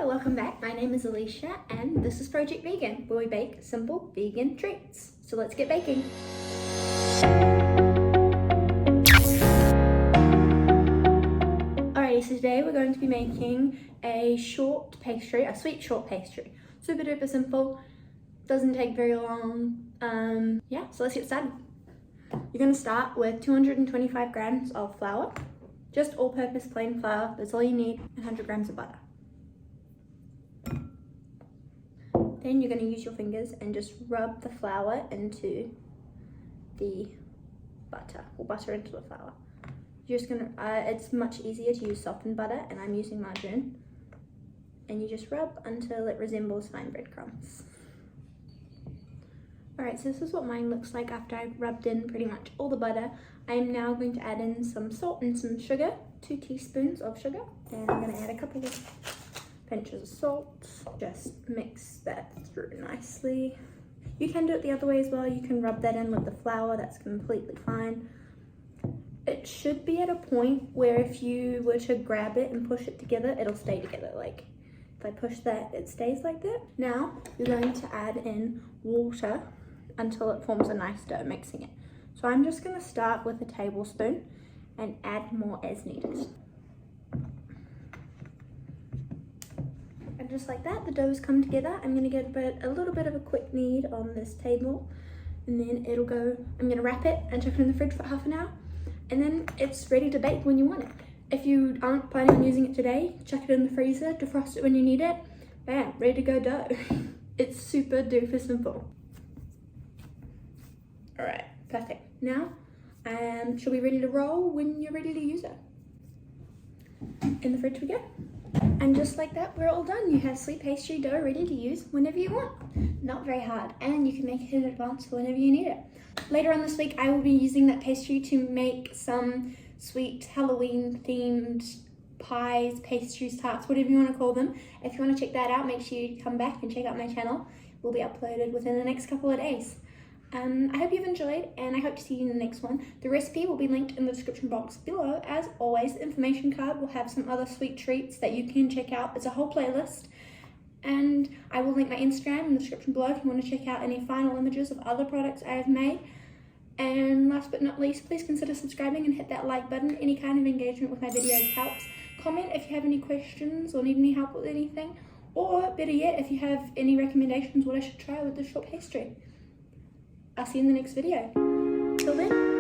Hello, welcome back. My name is Alicia and this is Project Vegan, where we bake simple vegan treats. So let's get baking. Alrighty, so today we're going to be making a short pastry, a sweet short pastry. Super duper simple, doesn't take very long. Yeah, so let's get started. You're going to start with 225 grams of flour, just all-purpose plain flour, that's all you need, and 100 grams of butter. Then you're going to use your fingers and just rub the flour into the butter, or butter into the flour. You're just going to, it's much easier to use softened butter, and I'm using margarine. And you just rub until it resembles fine breadcrumbs. Alright, so this is what mine looks like after I've rubbed in pretty much all the butter. I'm now going to add in some salt and some sugar, 2 teaspoons of sugar. And I'm going to add a couple of pinches of salt. Just mix that through nicely. You can do it the other way as well. You can rub that in with the flour, that's completely fine. It should be at a point where if you were to grab it and push it together, it'll stay together. Like if I push that, it stays like that. Now you're going to add in water until it forms a nice dough, mixing it. So I'm just going to start with a tablespoon and add more as needed. And just like that, the dough's come together. I'm going to get a little bit of a quick knead on this table, and then it'll go, I'm going to wrap it and chuck it in the fridge for half an hour, and then it's ready to bake when you want it. If you aren't planning on using it today, chuck it in the freezer, defrost it when you need it, bam, ready to go dough. It's super duper simple. Alright, perfect. Now, she'll be ready to roll when you're ready to use it. In the fridge we go. And just like that, we're all done. You have sweet pastry dough ready to use whenever you want. Not very hard, and you can make it in advance for whenever you need it. Later on this week, I will be using that pastry to make some sweet Halloween themed pies, pastries, tarts, whatever you want to call them. If you want to check that out, make sure you come back and check out my channel. It will be uploaded within the next couple of days. I hope you've enjoyed, and I hope to see you in the next one. The recipe will be linked in the description box below. As always, the information card will have some other sweet treats that you can check out. It's a whole playlist. And I will link my Instagram in the description below if you want to check out any final images of other products I have made. And last but not least, please consider subscribing and hit that like button. Any kind of engagement with my videos helps. Comment if you have any questions or need any help with anything. Or better yet, if you have any recommendations what I should try with this short pastry. I'll see you in the next video. Till then.